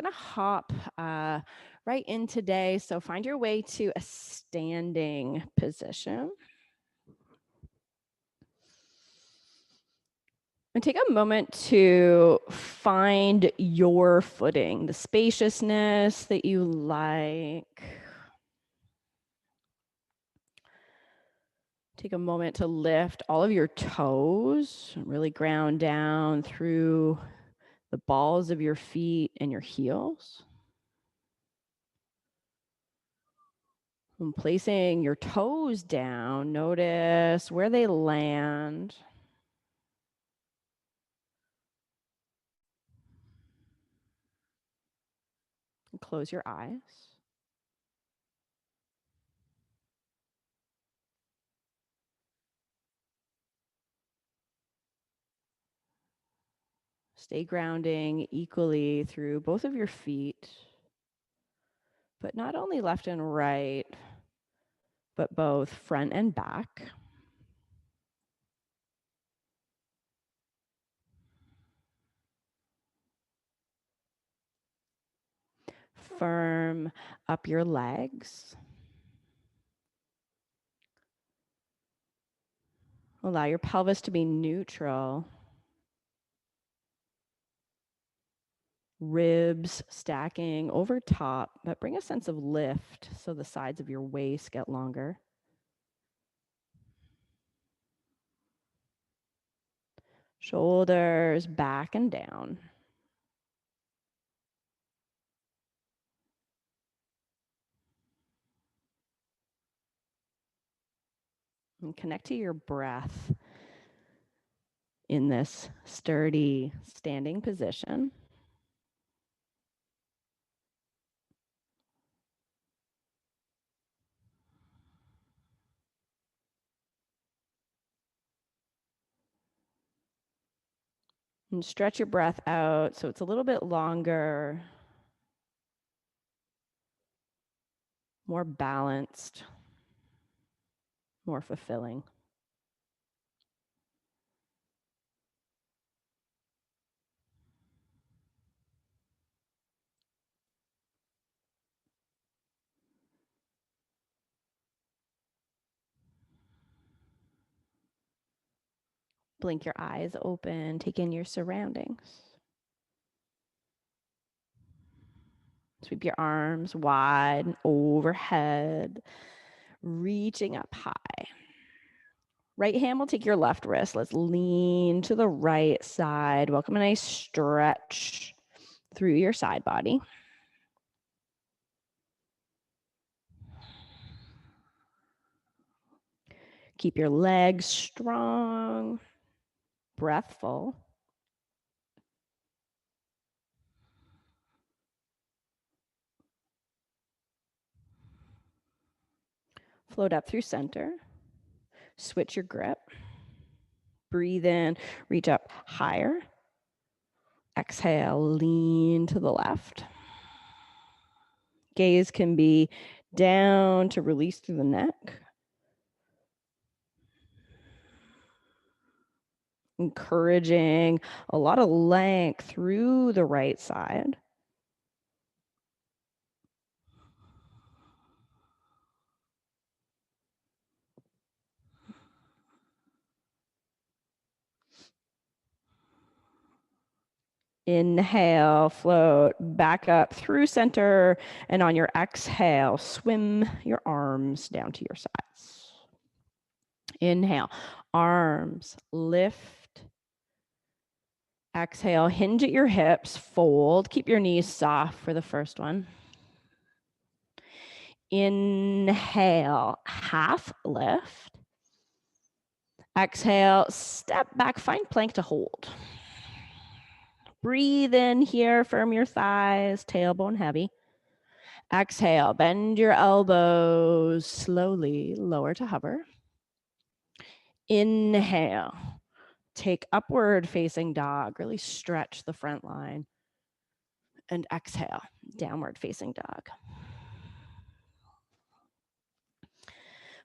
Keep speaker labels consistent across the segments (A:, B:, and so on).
A: to hop right in today. So find your way to a standing position. And take a moment to find your footing, the spaciousness that you like. Take a moment to lift all of your toes, really ground down through the balls of your feet and your heels. And placing your toes down, notice where they land. And close your eyes. Stay grounding equally through both of your feet, but not only left and right, but both front and back. Firm up your legs. Allow your pelvis to be neutral. Ribs stacking over top, but bring a sense of lift so the sides of your waist get longer. Shoulders back and down. And connect to your breath in this sturdy standing position. And stretch your breath out so it's a little bit longer, more balanced, more fulfilling. Blink your eyes open, take in your surroundings. Sweep your arms wide and overhead, reaching up high. Right hand will take your left wrist. Let's lean to the right side. Welcome a nice stretch through your side body. Keep your legs strong, breath full. Float up through center. Switch your grip. Breathe in, reach up higher. Exhale, lean to the left. Gaze can be down to release through the neck. Encouraging a lot of length through the right side. Inhale, float back up through center, and on your exhale, swim your arms down to your sides. Inhale, arms lift. Exhale, hinge at your hips, fold. Keep your knees soft for the first one. Inhale, half lift. Exhale, step back, find plank to hold. Breathe in here, firm your thighs, tailbone heavy. Exhale, bend your elbows, slowly lower to hover. Inhale, take upward facing dog, really stretch the front line. And exhale, downward facing dog.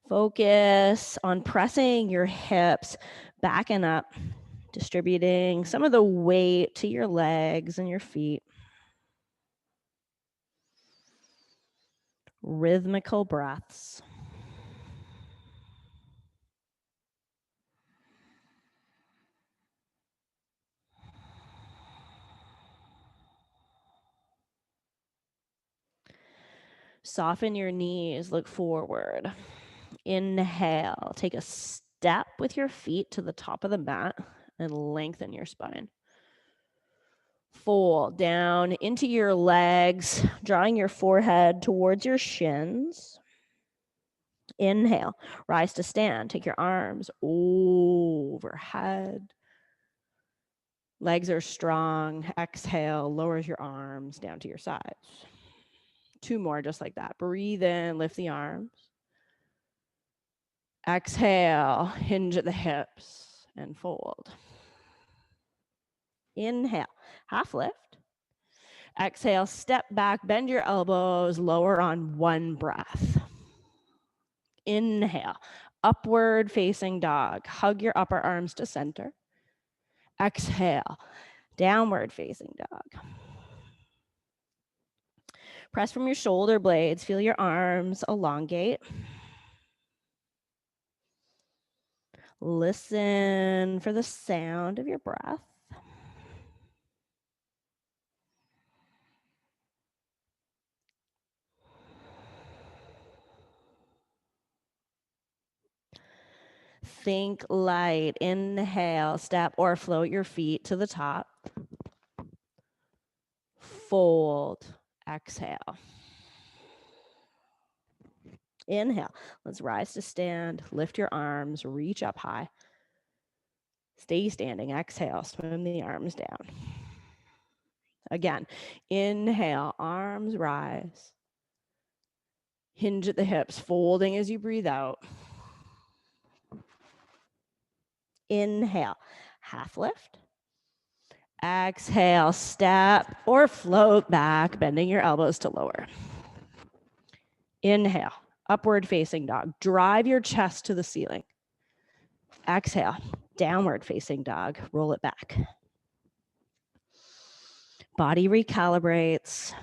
A: Focus on pressing your hips back and up, distributing some of the weight to your legs and your feet. Rhythmical breaths. Soften your knees, look forward. Inhale, take a step with your feet to the top of the mat and lengthen your spine. Fold down into your legs, drawing your forehead towards your shins. Inhale, rise to stand. Take your arms overhead. Legs are strong. Exhale, lowers your arms down to your sides. 2 more just like that. Breathe in, lift the arms. Exhale, hinge at the hips and fold. Inhale, half lift. Exhale, step back, bend your elbows, lower on one breath. Inhale, upward facing dog. Hug your upper arms to center. Exhale, downward facing dog. Press from your shoulder blades. Feel your arms elongate. Listen for the sound of your breath. Think light. Inhale, step or float your feet to the top. Fold. Exhale. Inhale. Let's rise to stand. Lift your arms. Reach up high. Stay standing. Exhale. Swim the arms down. Again. Inhale. Arms rise. Hinge at the hips. Folding as you breathe out. Inhale. Half lift. Exhale. Step or float back, bending your elbows to lower. Inhale, upward facing dog. Drive your chest to the ceiling. Exhale, downward facing dog. Roll it back. Body recalibrates.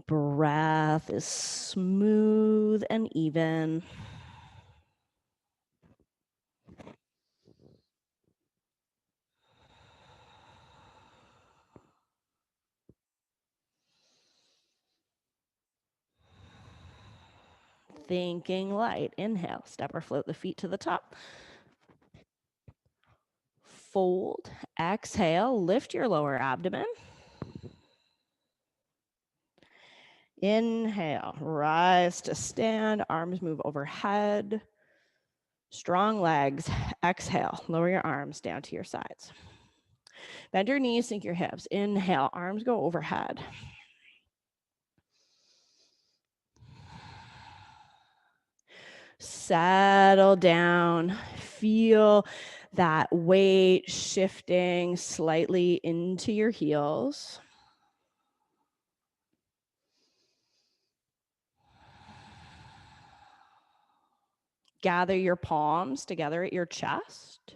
A: Breath is smooth and even. Thinking light. Inhale, step or float the feet to the top. Fold. Exhale, lift your lower abdomen. Inhale, rise to stand, arms move overhead. Strong legs. Exhale, lower your arms down to your sides. Bend your knees, sink your hips. Inhale, arms go overhead. Settle down. Feel that weight shifting slightly into your heels. Gather your palms together at your chest.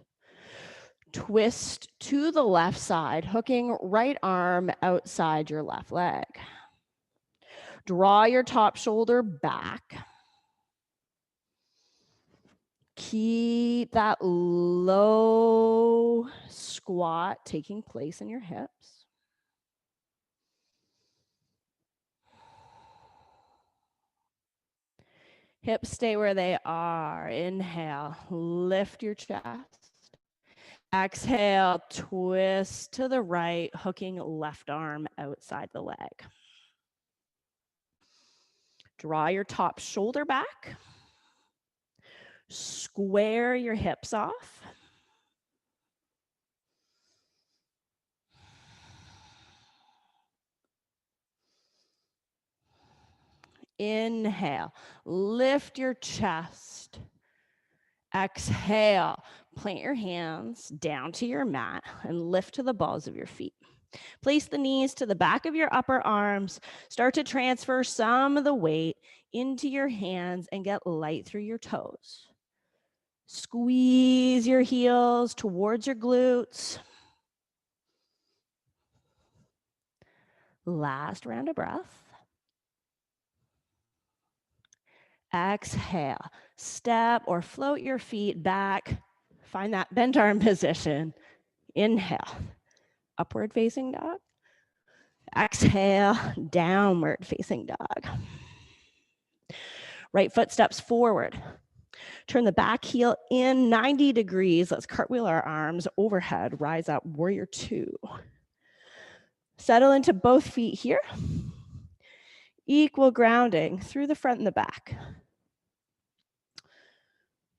A: Twist to the left side, hooking right arm outside your left leg. Draw your top shoulder back. Keep that low squat taking place in your hips. Hips stay where they are. Inhale, lift your chest. Exhale, twist to the right, hooking left arm outside the leg. Draw your top shoulder back. Square your hips off. Inhale, lift your chest. Exhale, plant your hands down to your mat and lift to the balls of your feet. Place the knees to the back of your upper arms. Start to transfer some of the weight into your hands and get light through your toes. Squeeze your heels towards your glutes. Last round of breath. Exhale, step or float your feet back. Find that bent arm position. Inhale, upward facing dog. Exhale, downward facing dog. Right foot steps forward. Turn the back heel in 90 degrees. Let's cartwheel our arms overhead. Rise up, warrior two. Settle into both feet here. Equal grounding through the front and the back.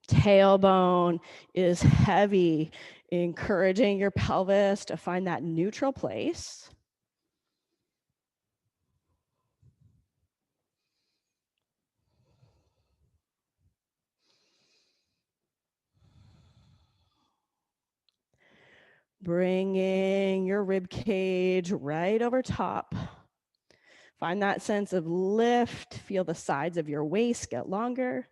A: Tailbone is heavy, encouraging your pelvis to find that neutral place. Bringing your rib cage right over top. Find that sense of lift. Feel the sides of your waist get longer.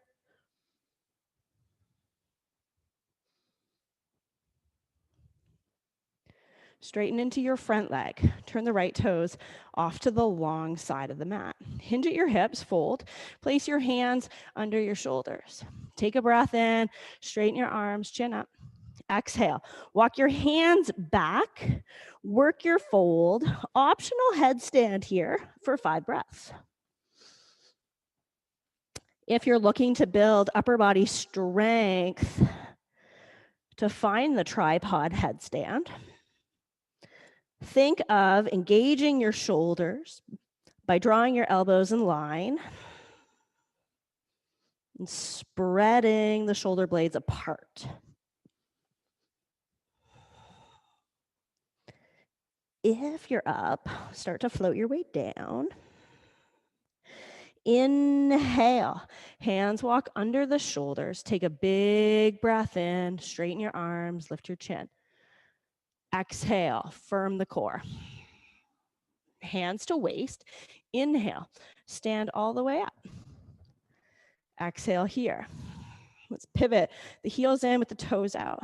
A: Straighten into your front leg. Turn the right toes off to the long side of the mat. Hinge at your hips, fold. Place your hands under your shoulders. Take a breath in, straighten your arms, chin up. Exhale, walk your hands back, work your fold. Optional headstand here for 5 breaths. If you're looking to build upper body strength, to find the tripod headstand, think of engaging your shoulders by drawing your elbows in line and spreading the shoulder blades apart. If you're up, start to float your weight down. Inhale, hands walk under the shoulders. Take a big breath in, straighten your arms, lift your chin. Exhale, firm the core. Hands to waist. Inhale, stand all the way up. Exhale here. Let's pivot the heels in with the toes out.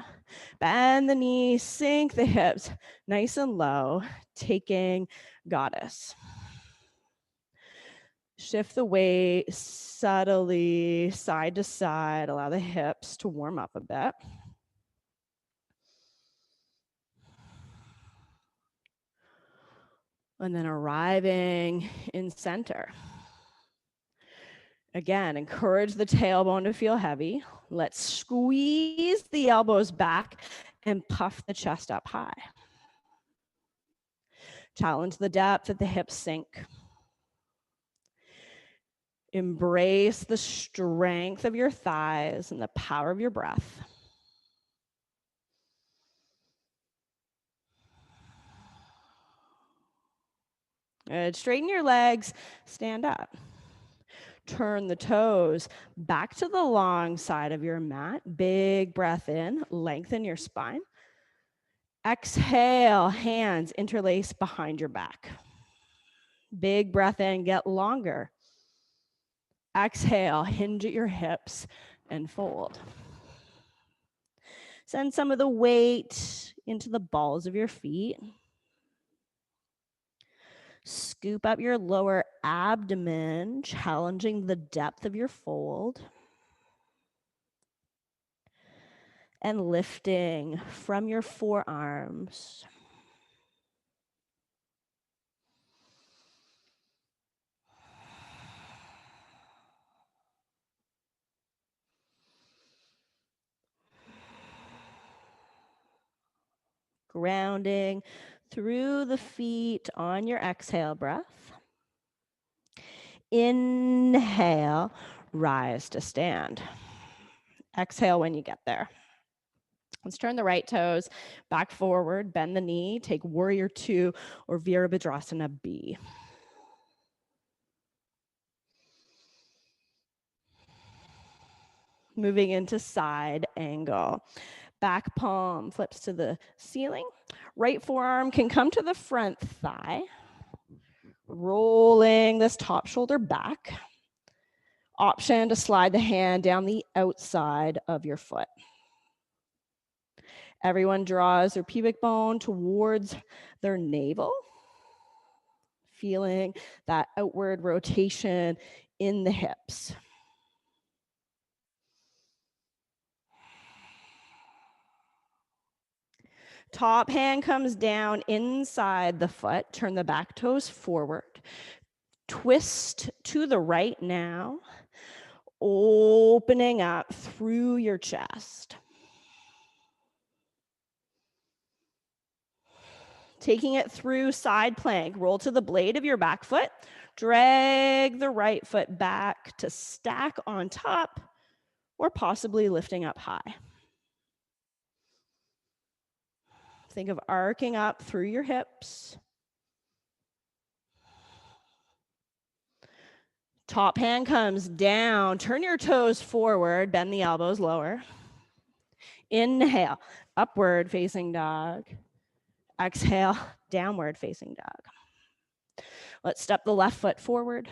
A: Bend the knees, sink the hips, nice and low, taking goddess. Shift the weight subtly side to side. Allow the hips to warm up a bit. And then arriving in center. Again, encourage the tailbone to feel heavy. Let's squeeze the elbows back and puff the chest up high. Challenge the depth that the hips sink. Embrace the strength of your thighs and the power of your breath. Good. Straighten your legs, stand up. Turn the toes back to the long side of your mat. Big breath in, lengthen your spine. Exhale, hands interlace behind your back. Big breath in, get longer. Exhale, hinge at your hips and fold. Send some of the weight into the balls of your feet. Scoop up your lower abdomen, challenging the depth of your fold. And lifting from your forearms. Grounding through the feet on your exhale breath. Inhale, rise to stand. Exhale when you get there. Let's turn the right toes back forward, bend the knee, take warrior two or Virabhadrasana B. Moving into side angle. Back palm flips to the ceiling. Right forearm can come to the front thigh. Rolling this top shoulder back. Option to slide the hand down the outside of your foot. Everyone draws their pubic bone towards their navel. feeling that outward rotation in the hips. Top hand comes down inside the foot. Turn the back toes forward. Twist to the right now, opening up through your chest. Taking it through side plank. Roll to the blade of your back foot. Drag the right foot back to stack on top or possibly lifting up high. Think of arcing up through your hips. Top hand comes down. Turn your toes forward. Bend the elbows lower. Inhale, upward facing dog. Exhale, downward facing dog. Let's step the left foot forward.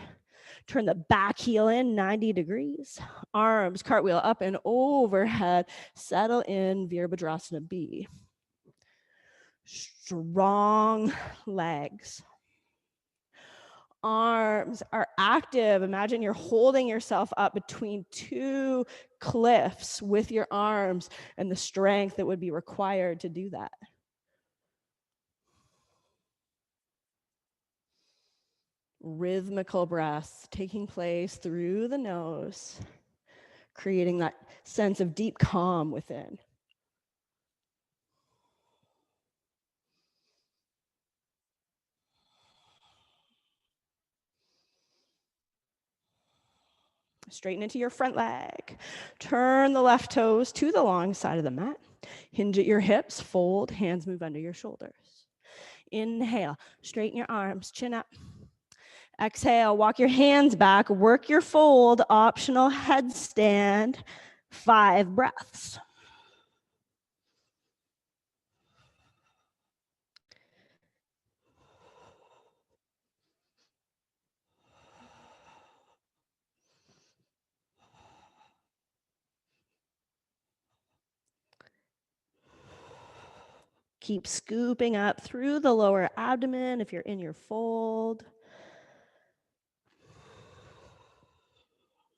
A: Turn the back heel in 90 degrees. Arms cartwheel up and overhead. Settle in Virabhadrasana B. Strong legs. Arms are active. Imagine you're holding yourself up between two cliffs with your arms and the strength that would be required to do that. Rhythmical breaths taking place through the nose, creating that sense of deep calm within. Straighten into your front leg. Turn the left toes to the long side of the mat. Hinge at your hips, fold, hands move under your shoulders. Inhale, straighten your arms, chin up. Exhale, walk your hands back, work your fold, optional headstand, 5 breaths. Keep scooping up through the lower abdomen if you're in your fold.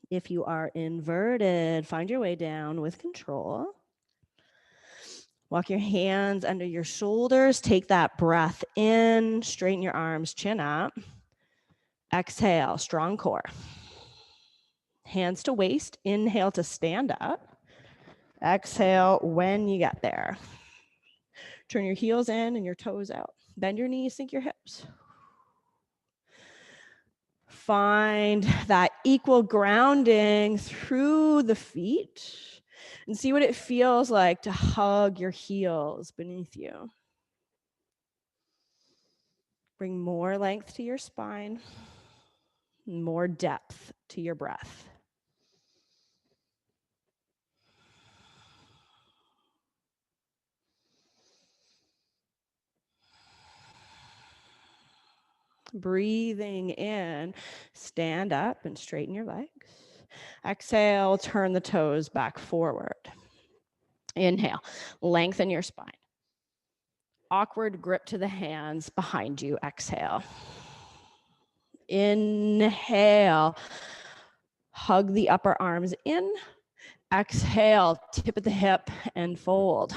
A: If you are inverted, find your way down with control. Walk your hands under your shoulders. Take that breath in. Straighten your arms, chin up. Exhale, strong core. Hands to waist. Inhale to stand up. Exhale when you get there. Turn your heels in and your toes out. Bend your knees, sink your hips. Find that equal grounding through the feet and see what it feels like to hug your heels beneath you. Bring more length to your spine, more depth to your breath. Breathing in, stand up and straighten your legs. Exhale, turn the toes back forward. Inhale, lengthen your spine. Awkward grip to the hands behind you. Exhale. Inhale, hug the upper arms in. Exhale, tip at the hip and fold.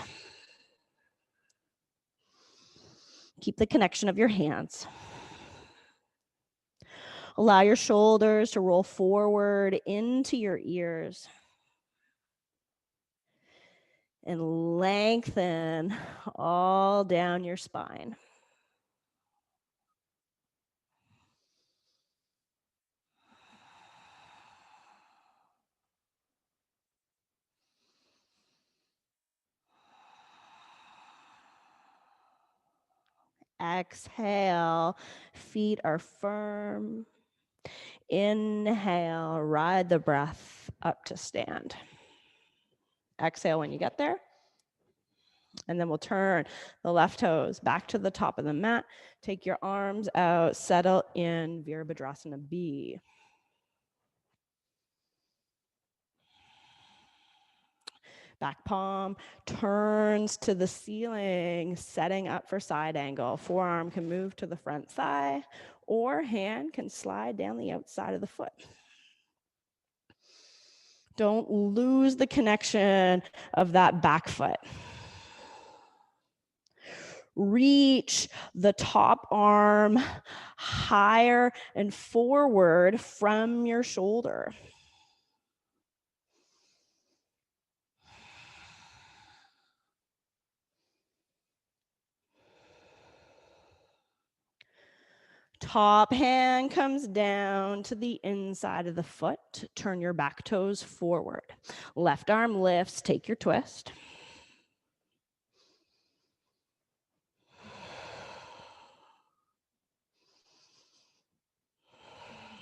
A: Keep the connection of your hands. Allow your shoulders to roll forward into your ears. And lengthen all down your spine. Exhale, feet are firm. Inhale, ride the breath up to stand. Exhale when you get there. And then we'll turn the left toes back to the top of the mat. Take your arms out, settle in Virabhadrasana B. Back palm turns to the ceiling, setting up for side angle. Forearm can move to the front thigh, or hand can slide down the outside of the foot. Don't lose the connection of that back foot. Reach the top arm higher and forward from your shoulder. Top hand comes down to the inside of the foot. Turn your back toes forward. Left arm lifts, take your twist.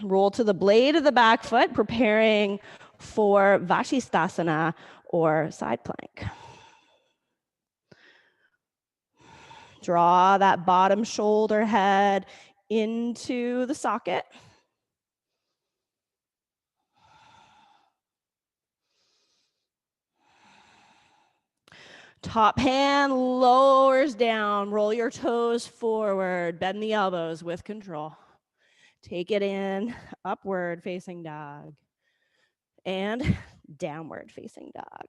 A: Roll to the blade of the back foot, preparing for Vashisthasana or side plank. Draw that bottom shoulder head into the socket. Top hand lowers down. Roll your toes forward. Bend the elbows with control. Take it in, upward facing dog, and downward facing dog.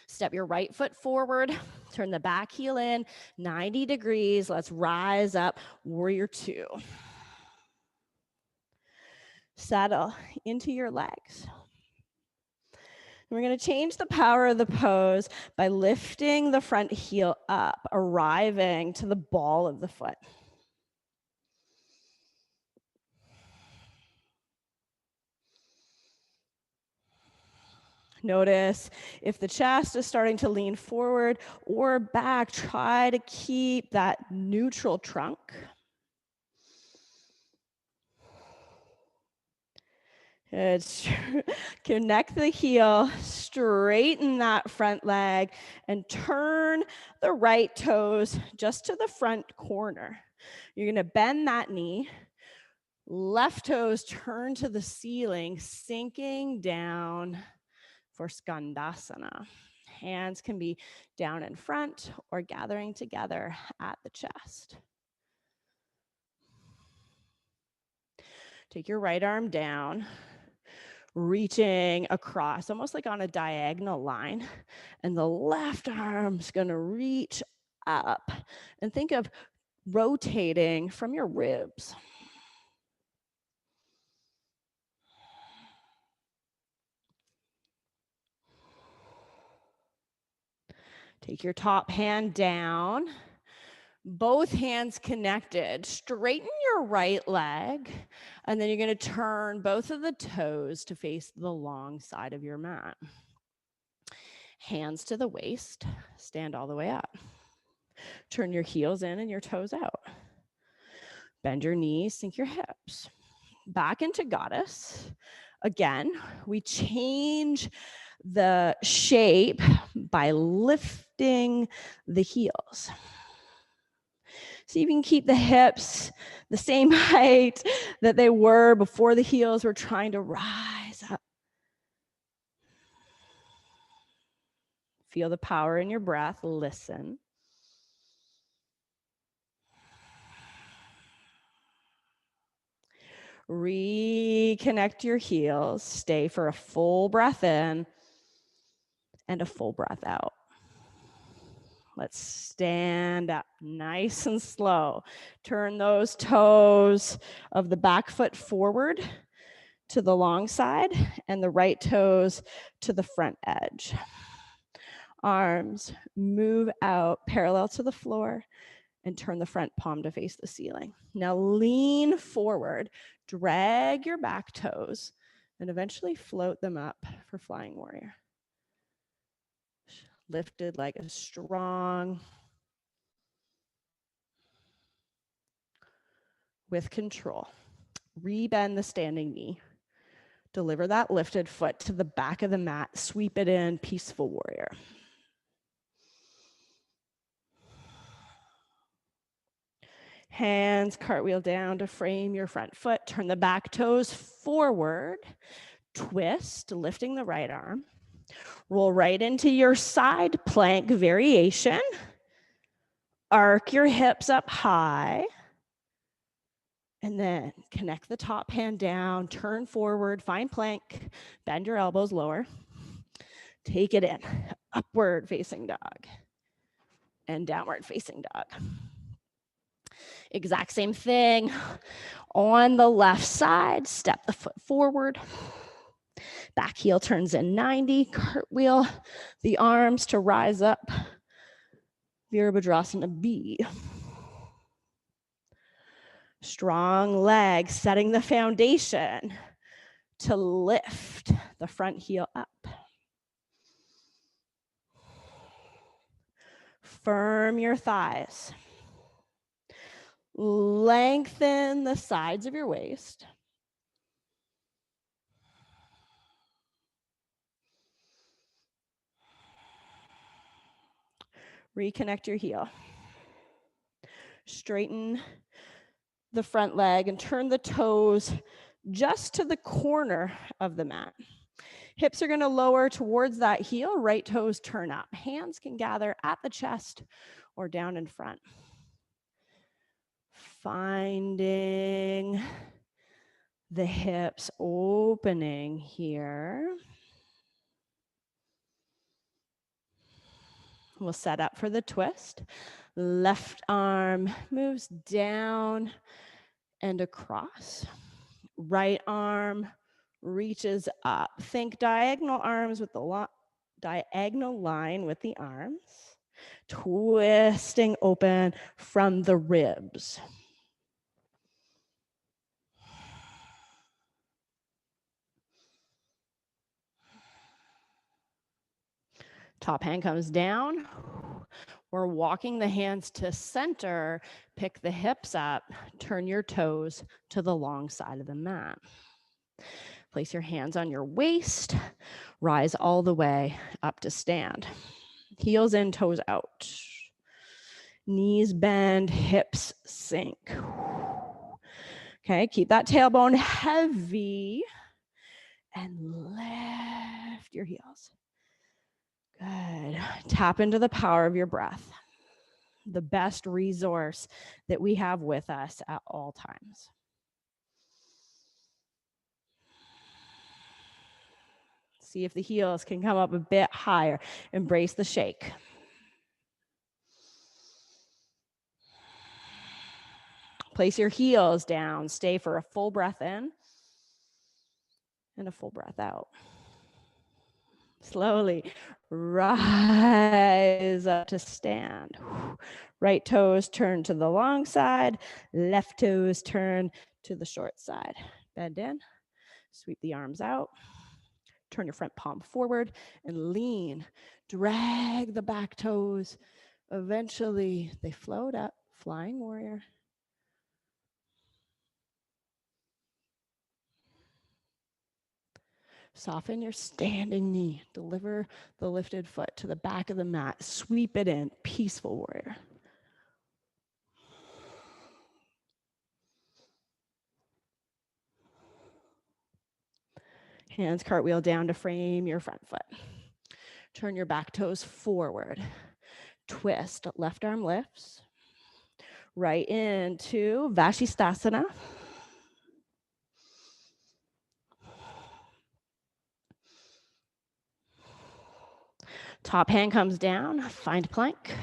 A: Step your right foot forward, turn the back heel in, 90 degrees. Let's rise up, warrior two. Settle into your legs. We're going to change the power of the pose by lifting the front heel up, arriving to the ball of the foot. Notice if the chest is starting to lean forward or back, try to keep that neutral trunk. Connect the heel, straighten that front leg, and turn the right toes just to the front corner. You're going to bend that knee. Left toes turn to the ceiling, sinking down for Skandasana. Hands can be down in front or gathering together at the chest. Take your right arm down, reaching across, almost like on a diagonal line. And the left arm's gonna reach up. And think of rotating from your ribs. Take your top hand down, both hands connected. Straighten your right leg, and then you're going to turn both of the toes to face the long side of your mat. Hands to the waist, stand all the way up. Turn your heels in and your toes out. Bend your knees, sink your hips. Back into goddess. Again, we change the shape by lifting the heels. So you can keep the hips the same height that they were before the heels were trying to rise up. Feel the power in your breath. Listen. Reconnect your heels. Stay for a full breath in and a full breath out. Let's stand up nice and slow. Turn those toes of the back foot forward to the long side and the right toes to the front edge. Arms move out parallel to the floor and turn the front palm to face the ceiling. Now lean forward, drag your back toes, and eventually float them up for flying warrior. Lifted like a strong, with control. Rebend the standing knee. Deliver that lifted foot to the back of the mat. Sweep it in, peaceful warrior. Hands cartwheel down to frame your front foot. Turn the back toes forward. Twist, lifting the right arm. Roll right into your side plank variation. Arc your hips up high. And then connect the top hand down, turn forward, find plank, bend your elbows lower. Take it in, upward facing dog and downward facing dog. Exact same thing on the left side, step the foot forward. Back heel turns in 90, cartwheel the arms to rise up, Virabhadrasana B. Strong legs, setting the foundation to lift the front heel up. Firm your thighs. Lengthen the sides of your waist. Reconnect your heel. Straighten the front leg and turn the toes just to the corner of the mat. Hips are going to lower towards that heel. Right toes turn up. Hands can gather at the chest or down in front. Finding the hips opening here. We'll set up for the twist. Left arm moves down and across. Right arm reaches up. Think diagonal arms with the diagonal line with the arms. Twisting open from the ribs. Top hand comes down. We're walking the hands to center. Pick the hips up. Turn your toes to the long side of the mat. Place your hands on your waist. Rise all the way up to stand. Heels in, toes out. Knees bend, hips sink. Okay, keep that tailbone heavy and lift your heels. Good. Tap into the power of your breath, the best resource that we have with us at all times. See if the heels can come up a bit higher. Embrace the shake. Place your heels down. Stay for a full breath in and a full breath out. Slowly rise up to stand. Right toes turn to the long side. Left toes turn to the short side. Bend in. Sweep the arms out. Turn your front palm forward and lean. Drag the back toes. Eventually, they float up. Flying warrior. Soften your standing knee. Deliver the lifted foot to the back of the mat. Sweep it in. Peaceful warrior. Hands cartwheel down to frame your front foot. Turn your back toes forward. Twist. Left arm lifts. Right into Vashisthasana. Top hand comes down, find plank.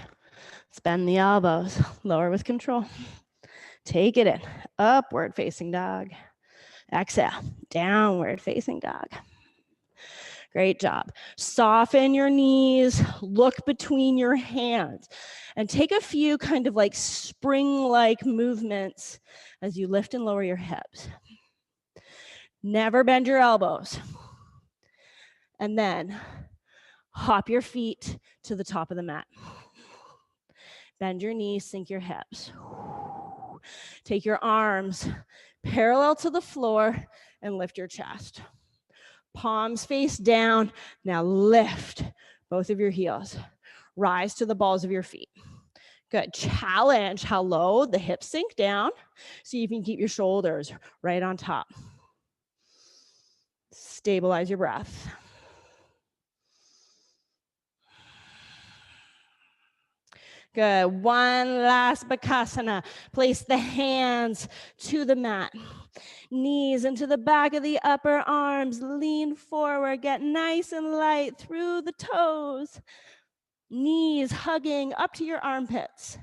A: Bend the elbows, lower with control. Take it in, upward facing dog. Exhale, downward facing dog. Great job. Soften your knees, look between your hands, and take a few kind of like spring-like movements as you lift and lower your hips. Never bend your elbows. And then hop your feet to the top of the mat. Bend your knees, sink your hips. Take your arms parallel to the floor and lift your chest. Palms face down. Now lift both of your heels. Rise to the balls of your feet. Good. Challenge how low the hips sink down. See if you can keep your shoulders right on top. Stabilize your breath. Good. One last Bakasana. Place the hands to the mat. Knees into the back of the upper arms. Lean forward. Get nice and light through the toes. Knees hugging up to your armpits.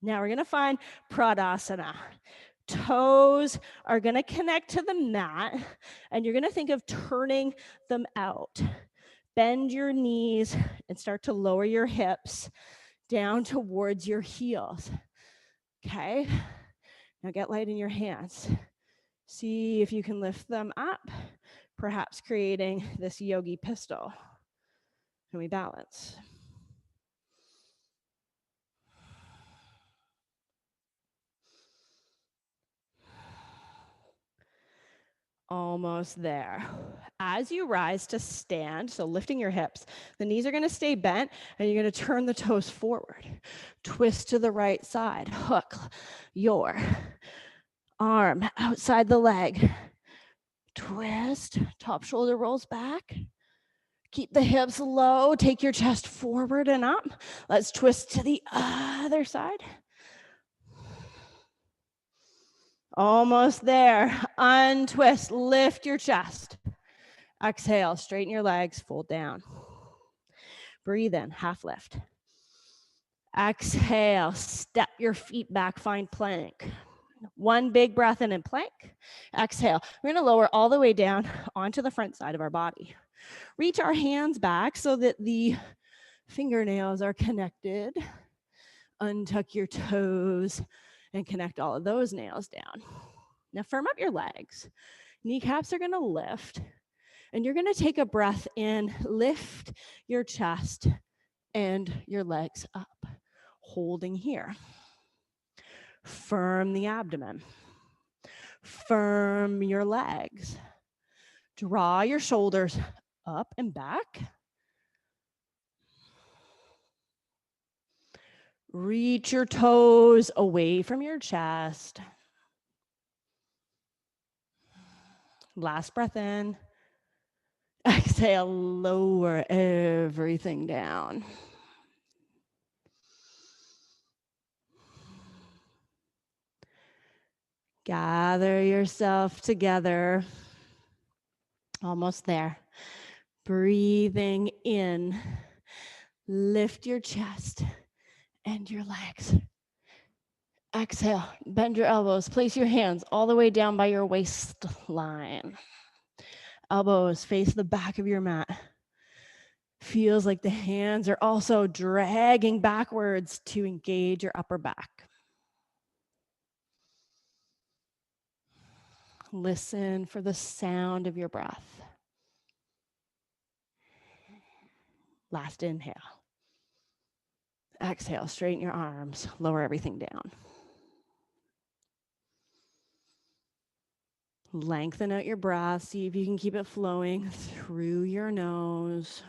A: Now we're going to find Pradasana. Toes are going to connect to the mat, and you're going to think of turning them out. Bend your knees and start to lower your hips down towards your heels. Okay? Now get light in your hands. See if you can lift them up, perhaps creating this yogi pistol. Can we balance? Almost there. As you rise to stand, so lifting your hips, the knees are going to stay bent and you're going to turn the toes forward. Twist to the right side. Hook your arm outside the leg. Twist. Top shoulder rolls back. Keep the hips low. Take your chest forward and up. Let's twist to the other side. Almost there. Untwist. Lift your chest. Exhale. Straighten your legs. Fold down. Breathe in. Half lift. Exhale. Step your feet back. Find plank. One big breath in and plank. Exhale. We're going to lower all the way down onto the front side of our body. Reach our hands back so that the fingernails are connected. Untuck your toes and connect all of those nails down. Now firm up your legs. Kneecaps are going to lift. And you're going to take a breath in. Lift your chest and your legs up. Holding here. Firm the abdomen. Firm your legs. Draw your shoulders up and back. Reach your toes away from your chest. Last breath in. Exhale, lower everything down. Gather yourself together. Almost there. Breathing in. Lift your chest and your legs. Exhale, bend your elbows. Place your hands all the way down by your waistline. Elbows face the back of your mat. Feels like the hands are also dragging backwards to engage your upper back. Listen for the sound of your breath. Last inhale. Exhale, straighten your arms, lower everything down. Lengthen out your breath. See if you can keep it flowing through your nose.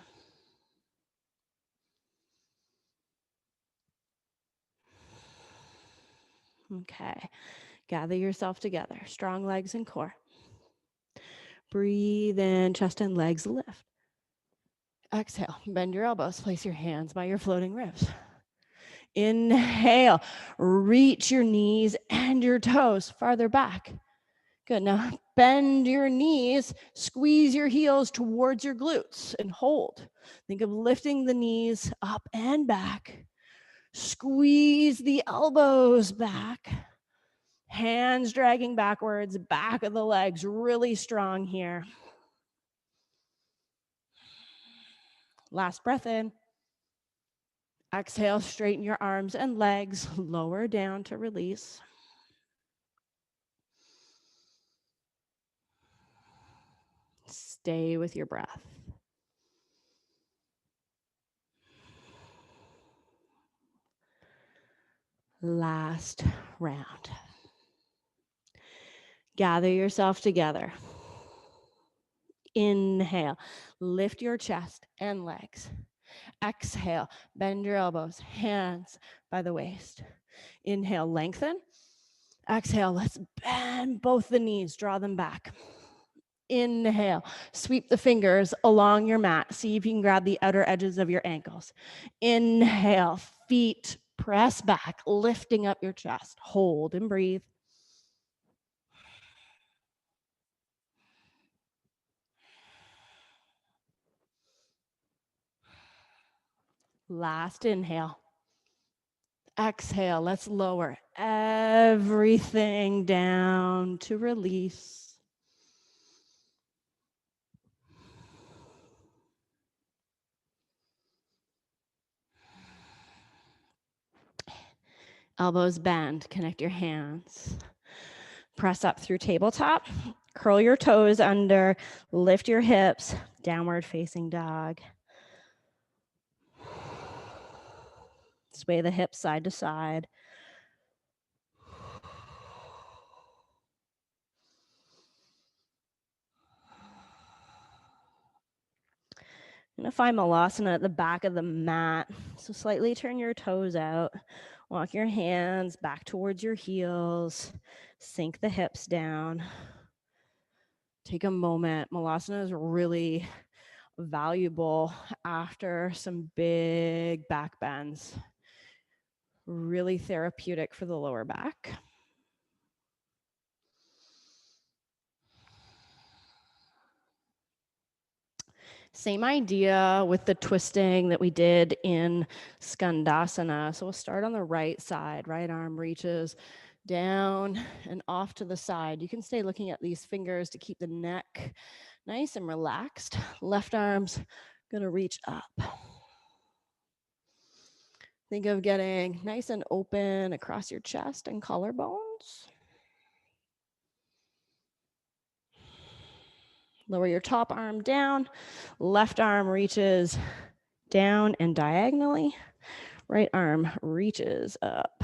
A: Okay. Gather yourself together. Strong legs and core. Breathe in, chest and legs lift. Exhale, bend your elbows. Place your hands by your floating ribs. Inhale, reach your knees and your toes farther back. Good. Now bend your knees, squeeze your heels towards your glutes and hold. Think of lifting the knees up and back. Squeeze the elbows back. Hands dragging backwards, back of the legs really strong here. Last breath in. Exhale, straighten your arms and legs, lower down to release. Stay with your breath. Last round. Gather yourself together. Inhale, lift your chest and legs. Exhale, bend your elbows, hands by the waist. Inhale, lengthen. Exhale, let's bend both the knees, draw them back. Inhale, sweep the fingers along your mat. See if you can grab the outer edges of your ankles. Inhale, feet press back, lifting up your chest. Hold and breathe. Last inhale. Exhale, let's lower everything down to release. Elbows bend, connect your hands. Press up through tabletop, curl your toes under, lift your hips, downward facing dog. Sway the hips side to side. I'm going to find Malasana at the back of the mat. So slightly turn your toes out. Walk your hands back towards your heels. Sink the hips down. Take a moment. Malasana is really valuable after some big back bends. Really therapeutic for the lower back. Same idea with the twisting that we did in Skandasana. So we'll start on the right side. Right arm reaches down and off to the side. You can stay looking at these fingers to keep the neck nice and relaxed. Left arm's gonna reach up. Think of getting nice and open across your chest and collarbones. Lower your top arm down. Left arm reaches down and diagonally. Right arm reaches up.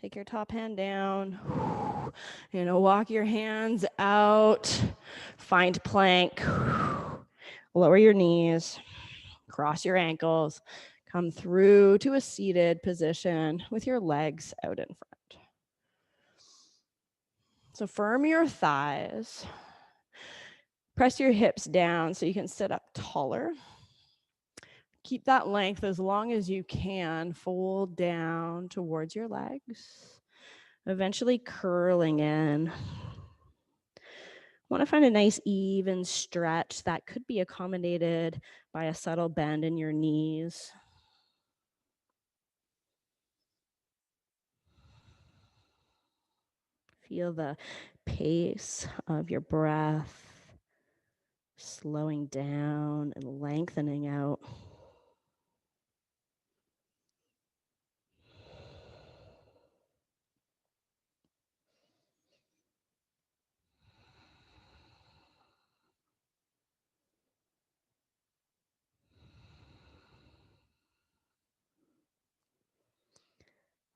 A: Take your top hand down. Walk your hands out. Find plank. Lower your knees. Cross your ankles. Come through to a seated position with your legs out in front. So firm your thighs. Press your hips down so you can sit up taller. Keep that length as long as you can. Fold down towards your legs. Eventually curling in. Want to find a nice even stretch that could be accommodated by a subtle bend in your knees. Feel the pace of your breath slowing down and lengthening out.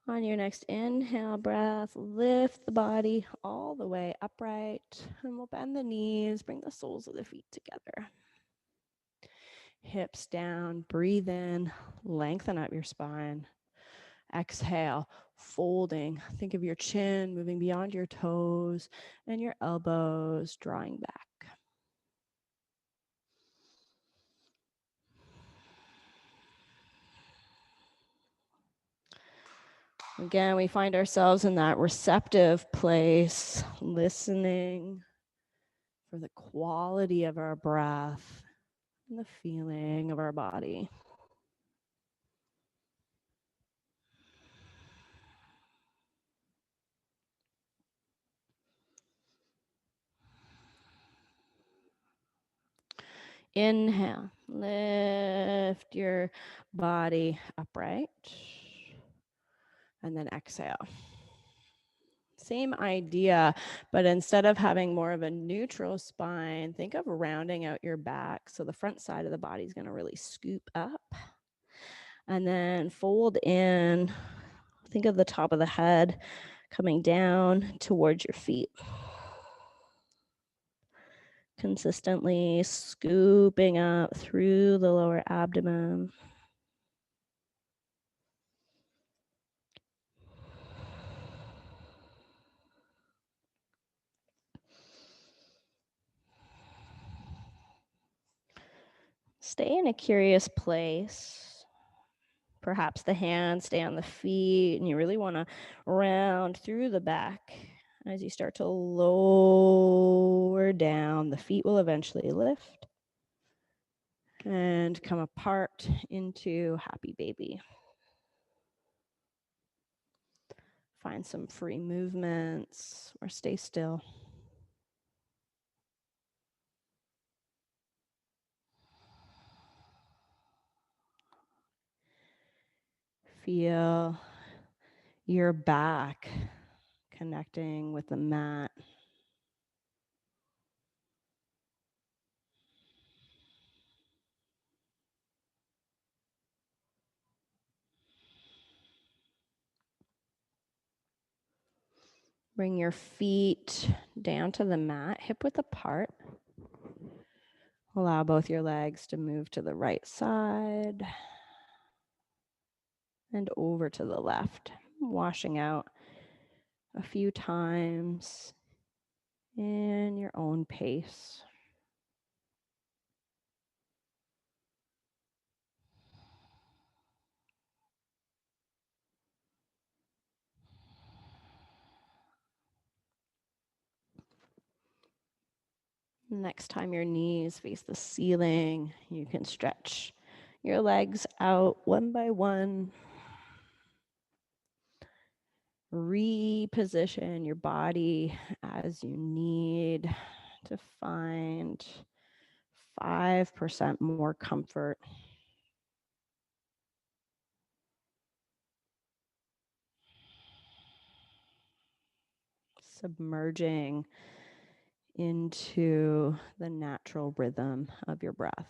A: On your next inhale breath, lift the body all the way upright, and we'll bend the knees, bring the soles of the feet together. Hips down, breathe in, lengthen up your spine. Exhale, folding. Think of your chin moving beyond your toes and your elbows drawing back. Again, we find ourselves in that receptive place, listening for the quality of our breath and the feeling of our body. Inhale, lift your body upright, and then exhale. Same idea, but instead of having more of a neutral spine, think of rounding out your back. So the front side of the body is going to really scoop up. And then fold in. Think of the top of the head coming down towards your feet. consistently scooping up through the lower abdomen. Stay in a curious place. Perhaps the hands stay on the feet, and you really want to round through the back. As you start to lower down, the feet will eventually lift and come apart into happy baby. Find some free movements or stay still. Feel your back connecting with the mat. Bring your feet down to the mat, hip width apart. Allow both your legs to move to the right side and over to the left, washing out a few times in your own pace. Next time your knees face the ceiling, you can stretch your legs out one by one. Reposition your body as you need to find 5% more comfort. Submerging into the natural rhythm of your breath.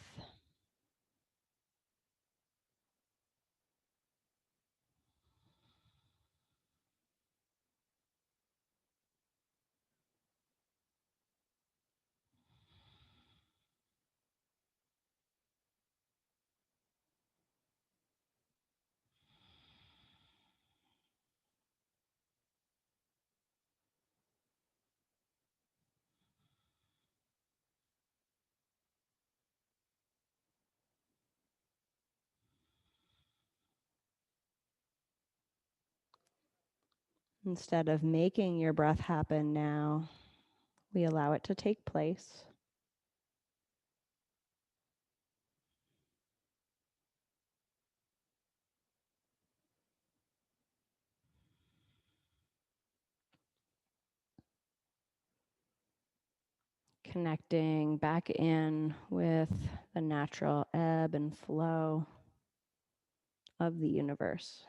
A: Instead of making your breath happen now, we allow it to take place. Connecting back in with the natural ebb and flow of the universe.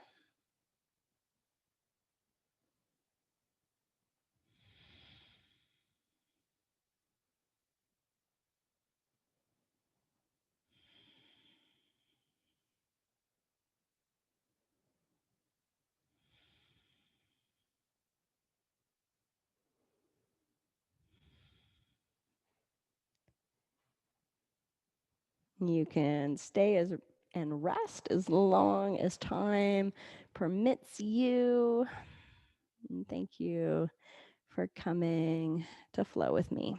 A: You can stay and rest as long as time permits you. And thank you for coming to flow with me.